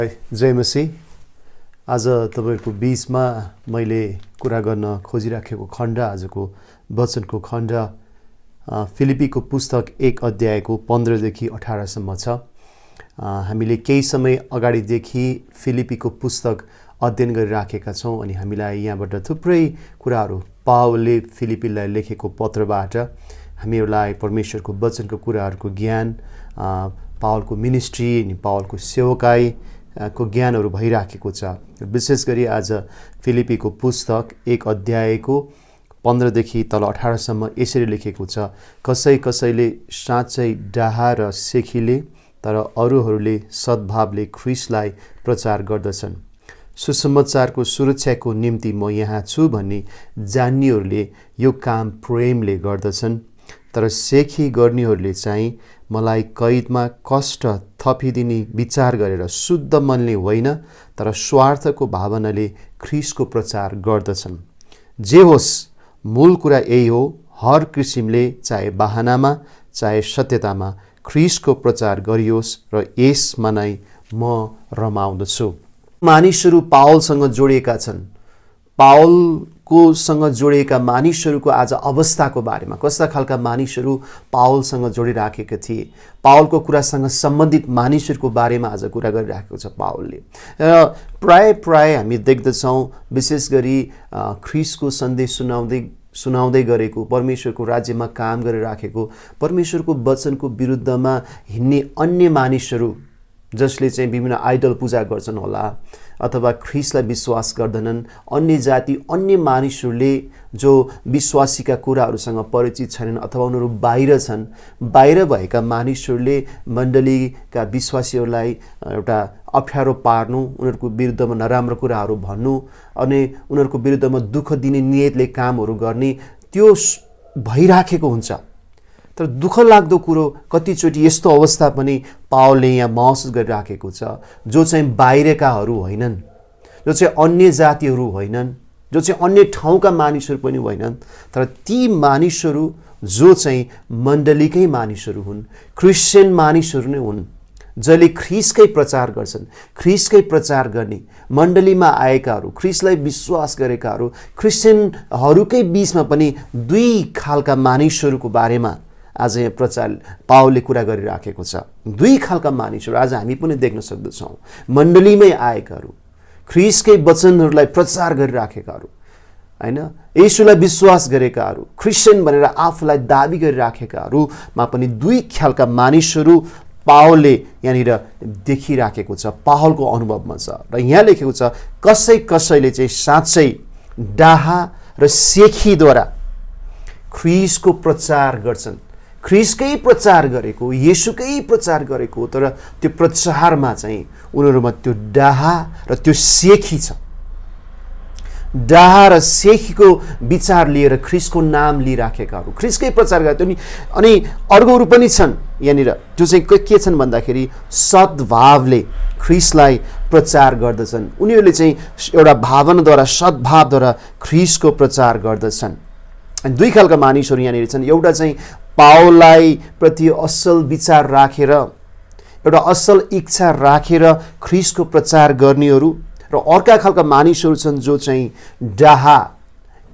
जय मसीह। आज तपाईहरुको बीचमा मैले कुरा गर्न खोजिराखेको खण्ड आजको वचनको खण्ड फिलिपीको पुस्तक 1 अध्यायको 15 देखि 18 सम्म छ। हामीले केही समय अगाडिदेखि फिलिपीको पुस्तक अध्ययन गरिराखेका छौं अनि हामीलाई यहाँबाट थुप्रै कुराहरू पावलले फिलिपीलाई लेखेको पत्रबाट हामीहरूलाई परमेश्वरको वचनको कुराहरूको ज्ञान, पावलको मिनिस्ट्री अनि पावलको सेवकाई को ज्ञानहरू भइराखेको छ। विशेष गरी आज फिलिपीको पुस्तक 1 अध्यायको 15 देखि तल 18 सम्म यसरी लेखेको छ। कसैले साँच्चै डाहा र सेखीले तर अरूहरूले सद्भावले ख्रीष्टलाई प्रचार गर्दछन्। सुसमाचारको सुरक्षाको निम्ति म यहाँ छु भन्ने जान्नेहरूले यो काम प्रेमले गर्दछन्, तर सेखी गर्नेहरूले चाहिँ मलाई कैदमा कष्ट थपिदिने विचार गरेर शुद्ध मनले होइन तर स्वार्थको भावनाले ख्रीष्टको प्रचार गर्दछन्। जे होस्, मूल कुरा यही हो, हर किसिमले चाहे बहानामा चाहे सत्यतामा ख्रीष्टको प्रचार गरियोस् र यसमा नै म रमाउँदछु। मानिसहरू पावलसँग जोडिएका छन्। पावलकोसँग जोडिएका मानिसहरूको आज अवस्थाको बारेमा, कस्ता खालका मानिसहरू पावलसँग जोडिराखेका थिए, पावलको कुरासँग सम्बन्धित मानिसहरूको बारेमा आज कुरा गरिराखेको छ पावलले। प्राय हामी देख्दछौँ विशेष गरी ख्रीष्टको सन्देश सुनाउँदै गरेको, परमेश्वरको राज्यमा काम गरिराखेको, परमेश्वरको वचनको विरुद्धमा हिँड्ने अन्य मानिसहरू जसले चाहिँ विभिन्न आइडल पूजा गर्छन् होला अथवा ख्रीष्टलाई विश्वास गर्दैनन्, अन्य जाति अन्य मानिसहरूले जो विश्वासीका कुराहरूसँग परिचित छैनन् अथवा उनीहरू बाहिर छन्, बाहिर भएका मानिसहरूले मण्डलीका विश्वासीहरूलाई एउटा अप्ठ्यारो पार्नु, उनीहरूको विरुद्धमा नराम्रो कुराहरू भन्नु अनि उनीहरूको विरुद्धमा दुःख दिने नियतले कामहरू गर्ने, त्यो भइराखेको हुन्छ। तर दुःख लाग्दो कुरो कतिचोटि यस्तो अवस्था पनि पावलले यहाँ महसुस गरिराखेको छ, जो चाहिँ बाहिरकाहरू होइनन्, जो चाहिँ अन्य जातिहरू होइनन्, जो चाहिँ अन्य ठाउँका मानिसहरू पनि होइनन्, तर ती मानिसहरू जो चाहिँ मण्डलीकै मानिसहरू हुन्, क्रिस्चियन मानिसहरू नै हुन्, जसले ख्रीष्टकै प्रचार गर्छन्। ख्रीष्टकै प्रचार गर्ने मण्डलीमा आएकाहरू, ख्रीष्टलाई विश्वास गरेकाहरू, क्रिस्चियनहरूकै बीचमा पनि दुई खालका मानिसहरूको बारेमा आज यहाँ प्रचार पावलले कुरा गरिराखेको छ। दुई खालका मानिसहरू आज हामी पनि देख्न सक्दछौँ। मण्डलीमै आएकाहरू, ख्रीष्टकै वचनहरूलाई प्रचार गरिराखेकाहरू, हैन, येशूलाई विश्वास गरेकाहरू, क्रिस्चियन भनेर आफूलाई दाबी गरिराखेकाहरूमा पनि दुई खालका मानिसहरू पावलले यहाँनिर देखिराखेको छ, पावलको अनुभवमा छ। र यहाँ लेखेको छ, कसैले चाहिँ साँच्चै डाहा र सेखीद्वारा ख्रीष्टको प्रचार गर्छन्। ख्रीष्टकै प्रचार गरेको, येशूकै प्रचार गरेको, तर त्यो प्रचारमा चाहिँ उनीहरूमा त्यो डाहा र त्यो सेखी छ। डाहा र सेखीको विचार लिएर ख्रीष्टको नाम लिइराखेकाहरू ख्रीष्टकै प्रचार गर्छन्। अनि अर्कोहरू पनि छन् यहाँनिर, जो चाहिँ के छन् भन्दाखेरि सद्भावले ख्रीष्टलाई प्रचार गर्दछन्। उनीहरूले चाहिँ एउटा भावनाद्वारा, सद्भावद्वारा ख्रीष्टको प्रचार गर्दछन्। अनि दुई खालका मानिसहरू यहाँनिर छन्। एउटा चाहिँ पावललाई प्रति असल विचार राखेर, एउटा असल इच्छा राखेर ख्रीष्टको प्रचार गर्नेहरू, र अर्का खालका मानिसहरू छन् जो चाहिँ डाहा,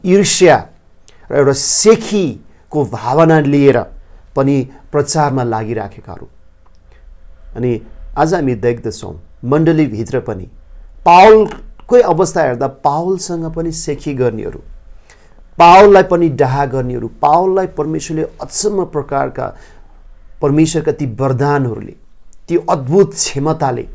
ईर्ष्या र एउटा सेखीको भावना लिएर पनि प्रचारमा लागिराखेकाहरू। अनि आज हामी देख्दछौँ मण्डलीभित्र पनि पावलकै अवस्था हेर्दा पावलसँग पनि सेखी गर्नेहरू, पावललाई पनि डाहा गर्नेहरू, पावललाई परमेश्वरले अचम्म प्रकारका परमेश्वरका ती वरदानहरूले, ती अद्भुत क्षमताले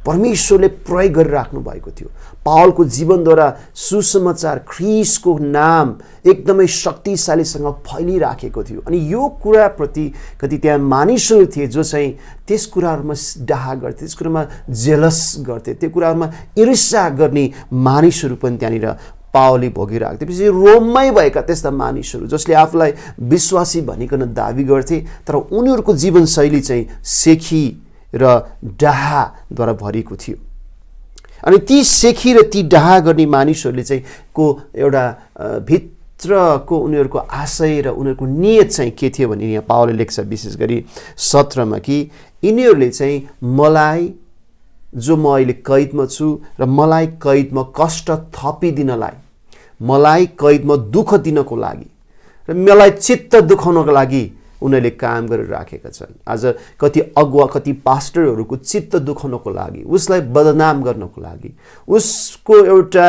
परमेश्वरले प्रयोग गरिराख्नु भएको थियो। पावलको जीवनद्वारा सुसमाचार, ख्रीष्टको नाम एकदमै शक्तिशालीसँग फैलिराखेको थियो। अनि यो कुराप्रति कति त्यहाँ मानिसहरू थिए जो चाहिँ त्यस कुराहरूमा डाहा गर्थे, त्यस कुरामा जेलस गर्थे, त्यो कुराहरूमा ईर्ष्या गर्ने मानिसहरू पनि त्यहाँनिर पावलले भोगिरहेको थियो। त्यसपछि रोममै भएका त्यस्ता मानिसहरू जसले आफूलाई विश्वासी भनिकन दाबी गर्थे, तर उनीहरूको जीवनशैली चाहिँ सेखी र डाहाद्वारा भरिएको थियो। अनि ती सेखी र ती डाहा गर्ने मानिसहरूले चाहिँ को एउटा भित्रको उनीहरूको आशय र उनीहरूको नियत चाहिँ के थियो भने यहाँ पावलले लेख्छ विशेष गरी 17 मा कि यिनीहरूले चाहिँ मलाई जो म अहिले कैदमा छु र मलाई कैदमा कष्ट थपिदिनलाई, मलाई कैदमा दुःख दिनको लागि र मलाई चित्त दुखाउनको लागि उनीहरूले काम गरिराखेका छन्। आज कति अगुवा, कति पास्टरहरूको चित्त दुखाउनको लागि, उसलाई बदनाम गर्नको लागि, उसको एउटा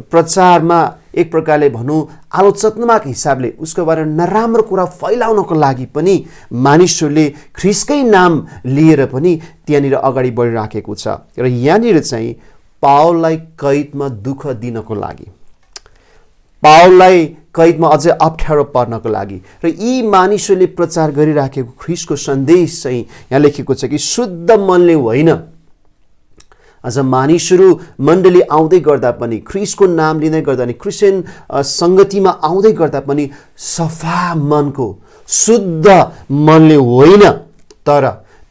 प्रचारमा एक प्रकारले भनौँ आलोचनात्मक हिसाबले उसको बारेमा नराम्रो कुरा फैलाउनको लागि पनि मानिसहरूले ख्रीष्टकै नाम लिएर पनि त्यहाँनिर अगाडि बढिराखेको छ। र यहाँनिर चाहिँ पावललाई कैदमा दुःख दिनको लागि, पावललाई कैदमा अझै अप्ठ्यारो पर्नको लागि र यी मानिसहरूले प्रचार गरिराखेको ख्रीष्टको सन्देश चाहिँ यहाँ लेखेको छ कि शुद्ध मनले होइन। अझ मानिसहरू मण्डली आउँदै गर्दा पनि, ख्रीष्टको नाम लिँदै गर्दा पनि, क्रिस्चियन सङ्गतिमा आउँदै गर्दा पनि सफा मनको, शुद्ध मनले होइन, तर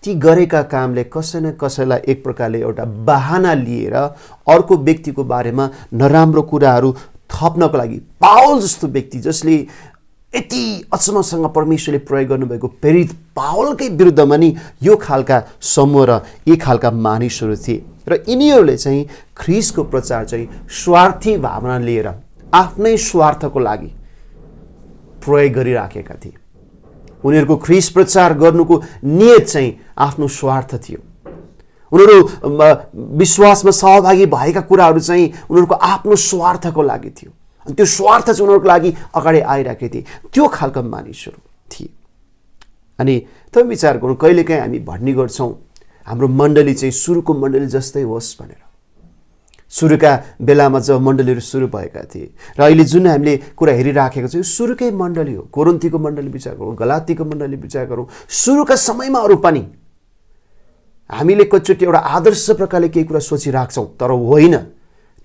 ती गरेका कामले कसै न कसैलाई एक प्रकारले एउटा बहाना लिएर अर्को व्यक्तिको बारेमा नराम्रो कुराहरू थप्नको लागि, पावल जस्तो व्यक्ति जसले यति अचम्मसँग परमेश्वरले प्रयोग गर्नुभएको प्रेरित पावलकै विरुद्धमा नि यो खालका समूह र यी खालका मानिसहरू थिए र यिनीहरूले चाहिँ ख्रीष्टको प्रचार चाहिँ स्वार्थी भावना लिएर आफ्नै स्वार्थको लागि प्रयोग गरिराखेका थिए। उनीहरूको ख्रीष्ट प्रचार गर्नुको नियत चाहिँ आफ्नो स्वार्थ थियो। उनीहरू विश्वासमा सहभागी भएका कुराहरू चाहिँ उनीहरूको आफ्नो स्वार्थको लागि थियो। अनि त्यो स्वार्थ चाहिँ उनीहरूको लागि अगाडि आइरहेको थिए। त्यो खालका मानिसहरू थिए। अनि तपाईँ विचार गर्नु, कहिलेकाहीँ हामी भन्ने गर्छौँ हाम्रो मण्डली चाहिँ सुरुको मण्डली जस्तै होस् भनेर। सुरुका बेलामा जब मण्डलीहरू सुरु भएका थिए र अहिले जुन हामीले कुरा हेरिराखेको छ यो सुरुकै मण्डली हो। कोरिन्थीको मण्डली विचार गरौँ, गलातीको मण्डली विचार गरौँ, सुरुका समयमा अरू पनि हामीले कतिचोटि एउटा आदर्श प्रकारले केही कुरा सोचिराख्छौँ, तर होइन।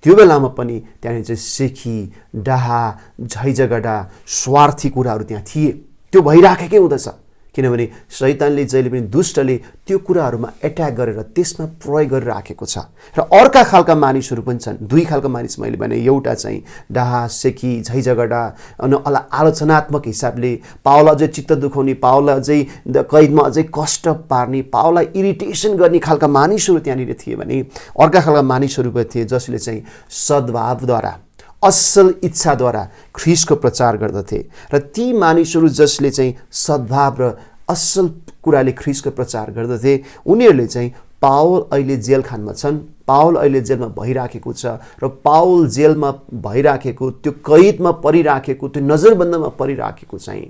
त्यो बेलामा पनि त्यहाँनिर चाहिँ सेखी, डाहा, झैझगडा, स्वार्थी कुराहरू त्यहाँ थिए। त्यो भइराखेकै हुँदछ, किनभने शैतानले जहिले पनि, दुष्टले त्यो कुराहरूमा एट्याक गरेर त्यसमा प्रयोग गरिराखेको छ। र अर्का खालका मानिसहरू पनि छन्। दुई खालका मानिस मैले भने, एउटा चाहिँ डाहा, सेखी, झैझगडा अनि आलोचनात्मक हिसाबले पावललाई अझै चित्त दुखाउने, पावललाई अझै कैदमा अझै कष्ट पार्ने, पावललाई इरिटेसन गर्ने खालका मानिसहरू त्यहाँनिर थिए भने अर्का खालका मानिसहरू पनि थिए जसले चाहिँ सद्भावद्वारा, असल इच्छाद्वारा ख्रीष्टको प्रचार गर्दथे। र ती मानिसहरू जसले चाहिँ सद्भाव र असल कुराले ख्रीष्टको प्रचार गर्दथे उनीहरूले चाहिँ पावल अहिले जेलखानमा छन्, पावल अहिले जेलमा भइराखेको छ र पावल जेलमा भइराखेको, त्यो कैदमा परिराखेको, त्यो नजरबन्दमा परिराखेको चाहिँ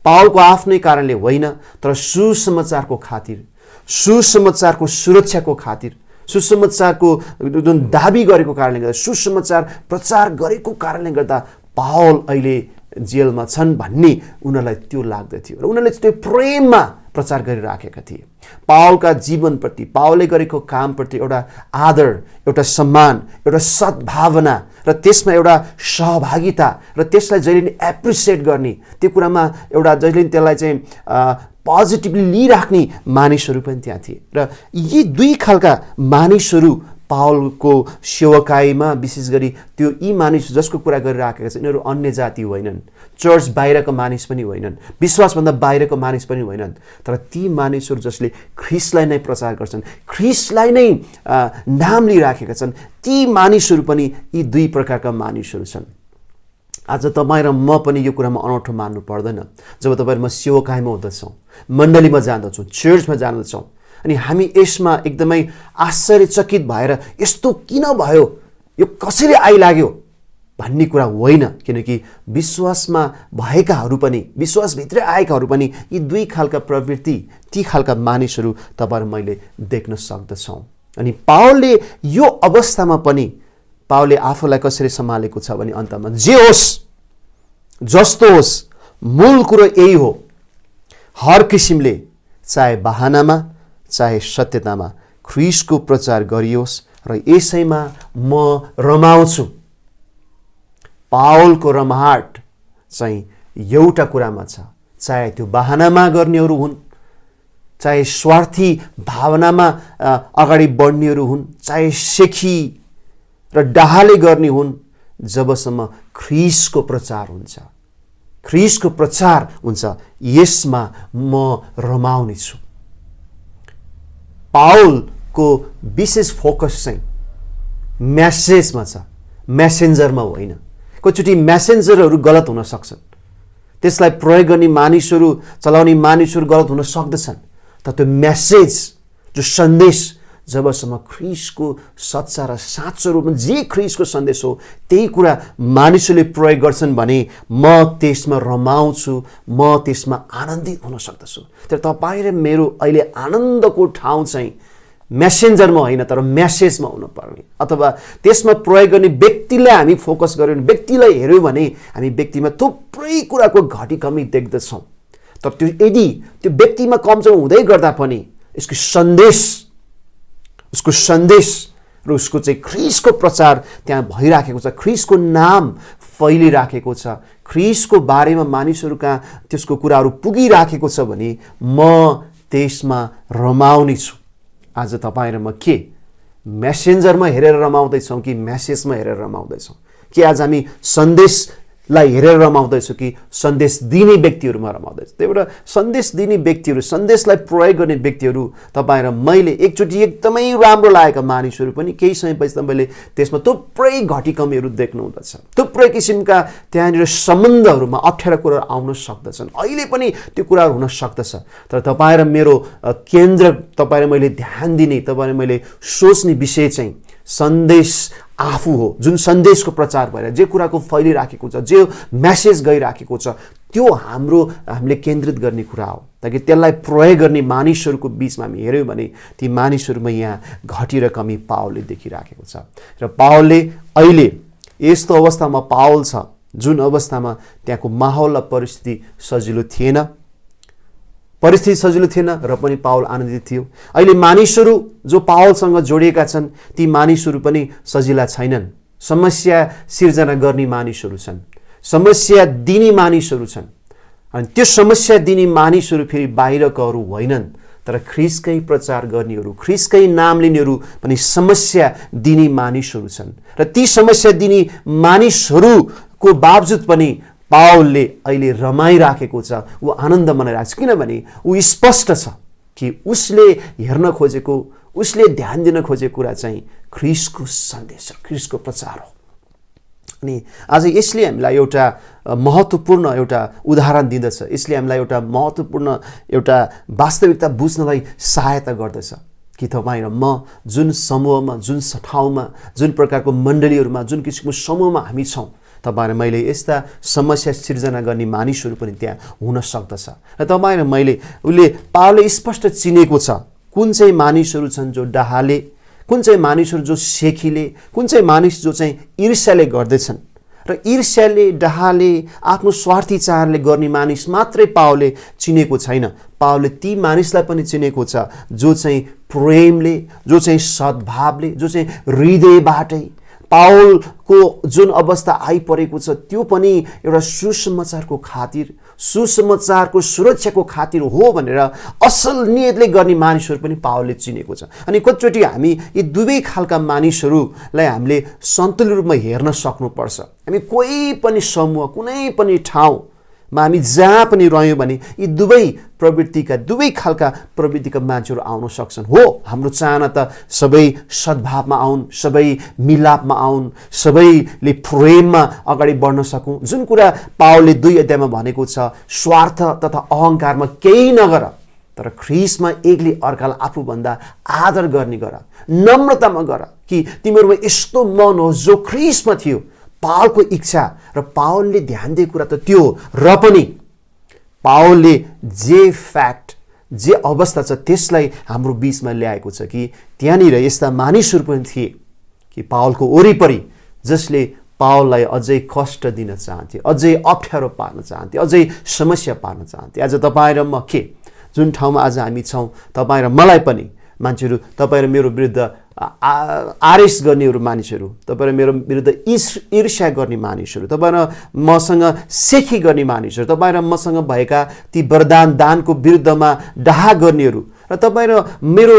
पावलको आफ्नै कारणले होइन, तर सुसमाचारको खातिर, सुसमाचारको सुरक्षाको खातिर, सुसमाचारको जुन दाबी गरेको कारणले गर्दा, सुसमाचार प्रचार गरेको कारणले गर्दा पावल अहिले जेलमा छन् भन्ने उनीहरूलाई त्यो लाग्दथ्यो र उनीहरूले त्यो प्रेममा प्रचार गरिराखेका थिए। पावलका जीवनप्रति, पावलले गरेको कामप्रति एउटा आदर, एउटा सम्मान, एउटा सद्भावना र त्यसमा एउटा सहभागिता र त्यसलाई जहिले पनि एप्रिसिएट गर्ने, त्यो कुरामा एउटा जहिले पनि त्यसलाई चाहिँ पोजिटिभली लिइराख्ने मानिसहरू पनि त्यहाँ थिए। र यी दुई खालका मानिसहरू पावलको सेवकाईमा विशेष गरी त्यो यी मानिस जसको कुरा गरिराखेका छन् यिनीहरू अन्य जाति होइनन्, चर्च बाहिरको मानिस पनि होइनन्, विश्वासभन्दा बाहिरको मानिस पनि होइनन्, तर ती मानिसहरू जसले ख्रीष्टलाई नै प्रचार गर्छन्, ख्रीष्टलाई नै नाम लिइराखेका छन्, ती मानिसहरू पनि यी दुई प्रकारका मानिसहरू छन्। आज तपाईँ र म पनि यो कुरामा अनौठो मान्नु पर्दैन। जब तपाईँ र म सेवकाईमा हुँदछौँ, मण्डलीमा जाँदछौँ, चर्चमा जाँदछौँ अनि हामी यसमा एकदमै आश्चर्यचकित भएर यस्तो किन भयो, यो कसरी आइलाग्यो भन्ने कुरा होइन, किनकि विश्वासमा भएकाहरू पनि, विश्वासभित्र आएकाहरू पनि यी दुई खालका प्रवृत्ति, ती खालका मानिसहरू तपाईँ र मैले देख्न सक्दछौँ। अनि पावलले यो अवस्थामा पनि पावलले आफूलाई कसरी सम्हालेको छ भने अन्तमा जे होस्, जस्तो होस्, मूल कुरो यही हो, हर किसिमले, चाहे बहानामा चाहे सत्यतामा ख्रीष्टको प्रचार गरियोस् र यसैमा म रमाउँछु। पावलको रमाहट चाहिँ एउटा कुरामा छ, चाहे त्यो बहानामा गर्नेहरू हुन्, चाहे स्वार्थी भावनामा अगाडि बढ्नेहरू हुन्, चाहे सेखी र डाहाले गर्ने हुन्, जबसम्म ख्रीष्टको प्रचार हुन्छ, ख्रीष्टको प्रचार हुन्छ, यसमा म रमाउने छु। पावल को विशेष फोकस चाहिँ मेसेजमा छ, मेसेन्जरमा होइन। कतिचोटि मेसेन्जरहरू गलत हुन सक्छन्, त्यसलाई प्रयोग गर्ने मानिसहरू, चलाउने मानिसहरू गलत हुन सक्दछन्, तर त्यो मेसेज, जो सन्देश जबसम्म ख्रीष्टको सच्चा र साँचो रूपमा जे ख्रीष्टको सन्देश हो त्यही कुरा मानिसहरूले प्रयोग गर्छन् भने म त्यसमा रमाउँछु, म त्यसमा आनन्दित हुन सक्दछु। तर तपाईँ र मेरो अहिले आनन्दको ठाउँ चाहिँ मेसेन्जरमा होइन तर मेसेजमा हुनुपर्ने, अथवा त्यसमा प्रयोग गर्ने व्यक्तिलाई हामी फोकस गऱ्यौँ भने, व्यक्तिलाई हेऱ्यौँ भने हामी व्यक्तिमा थुप्रै कुराको घटी कमी देख्दछौँ। तर त्यो यदि त्यो व्यक्तिमा कमजोर हुँदै गर्दा पनि यसको सन्देश र उसको चाहिँ ख्रीष्टको प्रचार त्यहाँ भइराखेको छ, ख्रीष्टको नाम फैलिराखेको छ, ख्रीष्टको बारेमा मानिसहरू कहाँ त्यसको कुराहरू पुगिराखेको छ भने म त्यसमा रमाउने छु। आज तपाईँ र म के मेसेन्जरमा हेरेर रमाउँदैछौँ कि मेसेजमा हेरेर रमाउँदैछौँ? कि आज हामी सन्देशलाई हेरेर रमाउँदैछौँ कि सन्देश दिने व्यक्तिहरूमा रमाउँदैछौँ? त्यही भएर सन्देश दिने व्यक्तिहरू, सन्देशलाई प्रयोग गर्ने व्यक्तिहरू, तपाईँ र मैले एकचोटि एकदमै राम्रो लागेका मानिसहरू पनि केही समयपछि तपाईँले त्यसमा थुप्रै घटी कमीहरू देख्नुहुँदछ। थुप्रै किसिमका त्यहाँनिर सम्बन्धहरूमा अप्ठ्यारा कुराहरू आउन सक्दछन्, अहिले पनि त्यो कुराहरू हुन सक्दछ। तर तपाईँ र मेरो केन्द्र, तपाईँ र मैले ध्यान दिने, तपाईँ र मैले सोच्ने विषय चाहिँ सन्देश आफू हो, जुन सन्देशको प्रचार भएर जे कुराको फैलिराखेको छ, जे मेसेज गइराखेको छ, त्यो हामीले केन्द्रित गर्ने कुरा हो, ताकि त्यसलाई प्रयोग गर्ने मानिसहरूको बिचमा हामी हेऱ्यौँ भने ती मानिसहरूमा यहाँ घटी र कमी पावलले देखिराखेको छ। र पावलले अहिले यस्तो अवस्थामा पावल छ जुन अवस्थामा त्यहाँको माहौल र परिस्थिति सजिलो थिएन र पनि पावल आनन्दित थियो। अहिले मानिसहरू जो पावलसँग जोडिएका छन् ती मानिसहरू पनि सजिला छैनन्। समस्या सिर्जना गर्ने मानिसहरू छन्, समस्या दिने मानिसहरू छन्, अनि त्यो समस्या दिने मानिसहरू फेरि बाहिरकाहरू होइनन्, तर ख्रीष्टकै प्रचार गर्नेहरू, ख्रीष्टकै नाम लिनेहरू पनि समस्या दिने मानिसहरू छन्। र ती समस्या दिने मानिसहरूको बावजुद पनि पावलले अहिले रमाइराखेको छ, ऊ आनन्द मनाइरहेको छ, किनभने ऊ स्पष्ट छ कि उसले हेर्न खोजेको, उसले ध्यान दिन खोजेको कुरा चाहिँ ख्रीष्टको सन्देश, ख्रीष्टको प्रचार हो। अनि आज यसले हामीलाई एउटा महत्त्वपूर्ण एउटा उदाहरण दिँदछ, यसले हामीलाई एउटा महत्त्वपूर्ण एउटा वास्तविकता बुझ्नलाई सहायता गर्दछ कि तपाईँ र म जुन समूहमा, जुन ठाउँमा, जुन प्रकारको मण्डलीहरूमा, जुन किसिमको समूहमा हामी छौँ, तपाईँ र मैले यस्ता समस्या सिर्जना गर्ने मानिसहरू पनि त्यहाँ हुन सक्दछ। र तपाईँ र मैले उसले पावलले स्पष्ट चिनेको छ कुन चाहिँ मानिसहरू छन् जो डहाले, कुन चाहिँ मानिसहरू जो सेखीले, कुन चाहिँ मानिस जो चाहिँ ईर्ष्याले गर्दैछन्। र ईर्ष्याले, डहाले, आफ्नो स्वार्थी चाहनाले गर्ने मानिस मात्रै पावलले चिनेको छैन, पावलले ती मानिसलाई पनि चिनेको छ जो चाहिँ प्रेमले, जो चाहिँ सद्भावले, जो चाहिँ हृदयबाटै पावलको जुन अवस्था आइपरेको छ त्यो पनि एउटा सुसमाचारको खातिर, सुसमाचारको सुरक्षाको खातिर हो भनेर असल नियतले गर्ने मानिसहरू पनि पावलले चिनेको छ। अनि कतिचोटि हामी यी दुवै खालका मानिसहरूलाई हामीले सन्तुलित रूपमा हेर्न सक्नुपर्छ। हामी कोही पनि समूह, कुनै पनि ठाउँमा हामी जहाँ पनि रह्यौँ भने यी दुवै प्रवृत्तिका, दुवै खालका प्रवृत्तिका मान्छेहरू आउन सक्छन्। हो, हाम्रो चाहना त सबै सद्भावमा आउन्, सबै मिलापमा आउन्, सबैले प्रेममा अगाडि बढ्न सकौँ। जुन कुरा पावलले 2 अध्यायमा भनेको छ, स्वार्थ तथा अहङ्कारमा केही नगर, तर ख्रीष्टमा एकले अर्कालाई आफूभन्दा आदर गर्ने गर, नम्रतामा गर, कि तिमीहरूमा यस्तो मन होस् जो ख्रीष्टमा थियो। पावलको इच्छा र पावलले ध्यान दिएको कुरा त त्यो हो, र पनि पावलले जे फ्याक्ट, जे अवस्था छ त्यसलाई हाम्रो बिचमा ल्याएको छ कि त्यहाँनिर यस्ता मानिसहरू पनि थिए कि पावलको वरिपरि जसले पावललाई अझै कष्ट दिन चाहन्थे, अझै अप्ठ्यारो पार्न चाहन्थे, अझै समस्या पार्न चाहन्थे। आज तपाईँ र म के जुन ठाउँमा आज हामी छौँ, तपाईँ र मलाई पनि मान्छेहरू, तपाईँ र मेरो विरुद्ध आरेस गर्नेहरू मानिसहरू, तपाईँ र मेरो विरुद्ध ईर्ष्या गर्ने मानिसहरू, तपाईँ र मसँग सेखी गर्ने मानिसहरू, तपाईँ र मसँग भएका ती वरदान दानको विरुद्धमा डाहा गर्नेहरू, र तपाईँ र मेरो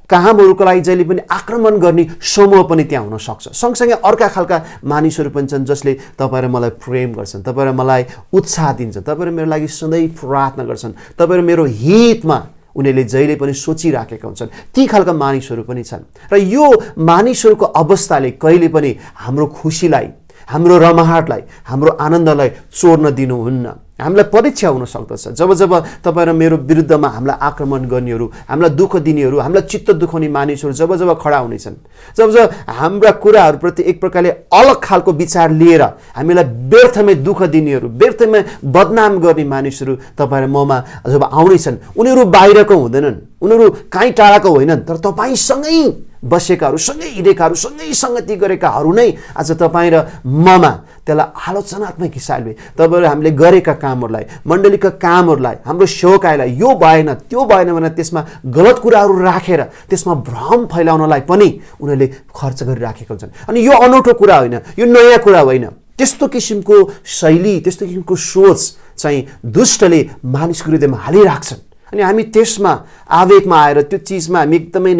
कामहरूको लागि जहिले पनि आक्रमण गर्ने समूह पनि त्यहाँ हुन सक्छ। सँगसँगै अर्का खालका मानिसहरू पनि छन् जसले तपाईँ र मलाई प्रेम गर्छन्, तपाईँ र मलाई उत्साह दिन्छन्, तपाईँ र मेरो लागि सधैँ प्रार्थना गर्छन्, तपाईँ र मेरो हितमा उनीहरूले जहिले पनि सोचिराखेका हुन्छन्। ती खालका मानिसहरू पनि छन् र यो मानिसहरूको अवस्थाले कहिले पनि हाम्रो खुसीलाई, हाम्रो रमाहटलाई, हाम्रो आनन्दलाई चोर्न दिनुहुन्न। हामीलाई परीक्षा हुन सक्दछ जब जब तपाईँ र मेरो विरुद्धमा हामीलाई आक्रमण गर्नेहरू, हामीलाई दुःख दिनेहरू, हामीलाई चित्त दुखाउने मानिसहरू जब जब खडा हुनेछन्, जब जब हाम्रा कुराहरूप्रति एक प्रकारले अलग खालको विचार लिएर हामीलाई व्यर्थमै दुःख दिनेहरू, व्यर्थमै बदनाम गर्ने मानिसहरू तपाईँ र ममा जब आउनेछन्, उनीहरू बाहिरको हुँदैनन्, उनीहरू कहीँ टाढाको होइनन्, तर तपाईँसँगै बसेकाहरू, सँगै हिँडेकाहरू, सँगै सङ्गति गरेकाहरू नै आज तपाईँ र ममा त्यसलाई आलोचनात्मक हिसाबले तपाईँहरू हामीले गरेका कामहरूलाई, मण्डलीका कामहरूलाई, हाम्रो सेवकाईलाई यो भएन त्यो भएन भनेर त्यसमा गलत कुराहरू राखेर त्यसमा भ्रम फैलाउनलाई पनि उनीहरूले खर्च गरिराखेका हुन्छन्। अनि यो अनौठो कुरा होइन, यो नयाँ कुरा होइन। त्यस्तो किसिमको शैली, त्यस्तो किसिमको सोच चाहिँ दुष्टले मानिसको हृदयमा हालिराख्छन्। अनि हामी त्यसमा आवेगमा आएर त्यो चिजमा हामी एकदमै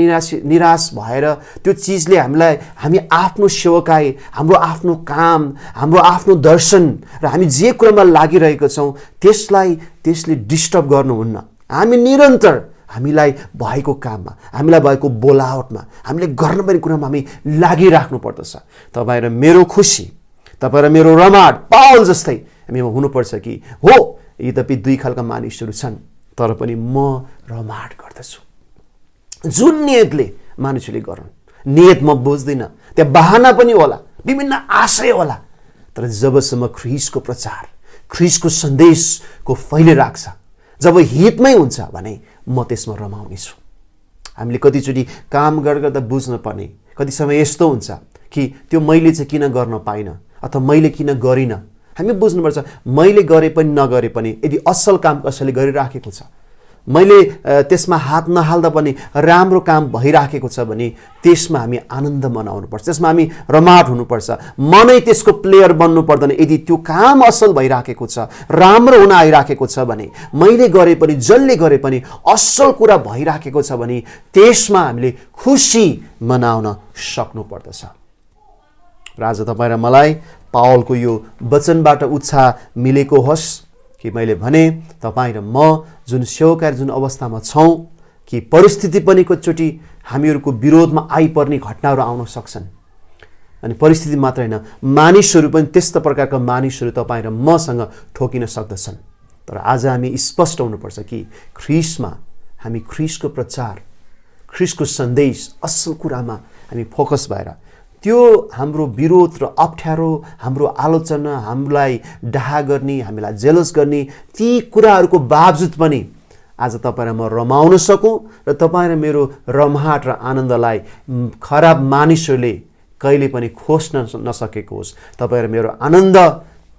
निराश भएर त्यो चिजले हामी आफ्नो सेवकाई, हाम्रो आफ्नो काम, हाम्रो आफ्नो दर्शन र हामी जे कुरामा लागिरहेका छौँ त्यसले डिस्टर्ब गर्नुहुन्न। हामी निरन्तर हामीलाई भएको काममा, हामीलाई भएको बोलावटमा, हामीले गर्नुपर्ने कुरामा हामी लागिराख्नु पर्दछ। तपाईँ र मेरो खुसी, तपाईँ र मेरो रमाड पावल जस्तै हामीमा हुनुपर्छ कि हो यद्यपि दुई खालका मानिसहरू छन्, तर पनि म रमाड गर्दछु। जुन नियतले मानिसले गरून्, नियत म बुझ्दिनँ, त्यहाँ बहाना पनि होला, विभिन्न आशय होला, तर जबसम्म ख्रीष्टको प्रचार, ख्रीष्टको सन्देशको फैलिरहेको छ, जब हितमै हुन्छ भने म त्यसमा रमाउनेछु। हामीले कतिचोटि काम गर्दा बुझ्न पर्ने, कति समय यस्तो हुन्छ कि त्यो मैले चाहिँ किन गर्न पाइनँ अथवा मैले किन गरिनँ। हामी बुझ्नुपर्छ, मैले गरे पनि नगरे पनि यदि असल काम कसैले गरिराखेको छ, मैले त्यसमा हात नहाल्दा पनि राम्रो काम भइराखेको छ भने त्यसमा हामी आनन्द मनाउनुपर्छ, त्यसमा हामी रमाट हुनुपर्छ। मनै त्यसको प्लेयर बन्नु पर्दैन। यदि त्यो काम असल भइराखेको छ, राम्रो हुन आइराखेको छ भने, मैले गरे पनि जसले गरे पनि असल कुरा भइराखेको छ भने त्यसमा हामीले खुसी मनाउन सक्नुपर्दछ। र आज तपाईँ र मलाई पावलको यो वचनबाट उत्साह मिलेको होस् कि मैले भने तपाईँ र म जुन सेवकार जुन अवस्थामा छौँ कि परिस्थिति पनि कतिचोटि हामीहरूको विरोधमा आइपर्ने घटनाहरू आउन सक्छन्। अनि परिस्थिति मात्र होइन, मानिसहरू पनि त्यस्तो प्रकारका मानिसहरू तपाईँ र मसँग ठोकिन सक्दछन्। तर आज हामी स्पष्ट हुनुपर्छ कि ख्रीष्टमा हामी ख्रीष्टको प्रचार, ख्रीष्टको सन्देश, असल कुरामा हामी फोकस भएर त्यो हाम्रो विरोध र अप्ठ्यारो, हाम्रो आलोचना, हामीलाई डाहा गर्ने, हामीलाई जेलस गर्ने ती कुराहरूको बावजुद पनि आज तपाईँ र म रमाउन सकौँ र तपाईँ र मेरो रमाहट र आनन्दलाई खराब मानिसहरूले कहिले पनि खोज्न नसकेको होस्। तपाईँ र मेरो आनन्द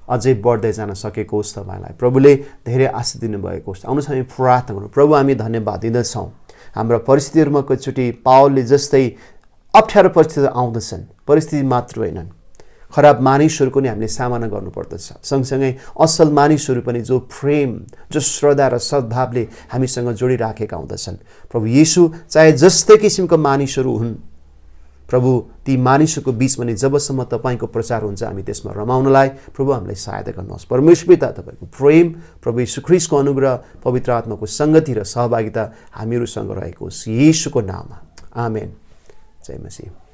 अझै बढ्दै जान सकेको होस्। तपाईँलाई प्रभुले धेरै आशीष दिनुभएको होस्। आउनुहोस् हामी प्रार्थना गरौँ। प्रभु, हामी धन्यवाद दिँदछौँ हाम्रो परिस्थितिहरूमा कतिचोटि पावलले जस्तै अप्ठ्यारो परिस्थिति आउँदछन्, परिस्थिति मात्र होइनन्, खराब मानिसहरूको नि हामीले सामना गर्नुपर्दछ। सँगसँगै असल मानिसहरू पनि जो प्रेम, जो श्रद्धा र सद्भावले हामीसँग जोडिराखेका हुँदछन्। प्रभु येशू, चाहे जस्तै किसिमका मानिसहरू हुन् प्रभु, ती मानिसहरूको बिचमा नि जबसम्म तपाईँको प्रचार हुन्छ हामी त्यसमा रमाउनलाई प्रभु हामीलाई सहायता गर्नुहोस्। परमेश्वर पिता, तपाईँको प्रेम, प्रभु यीशु ख्रीष्टको अनुग्रह, पवित्र आत्माको सङ्गति र सहभागिता हामीहरूसँग रहेको होस्। येशूको नाममा आमेन। जय मसीह।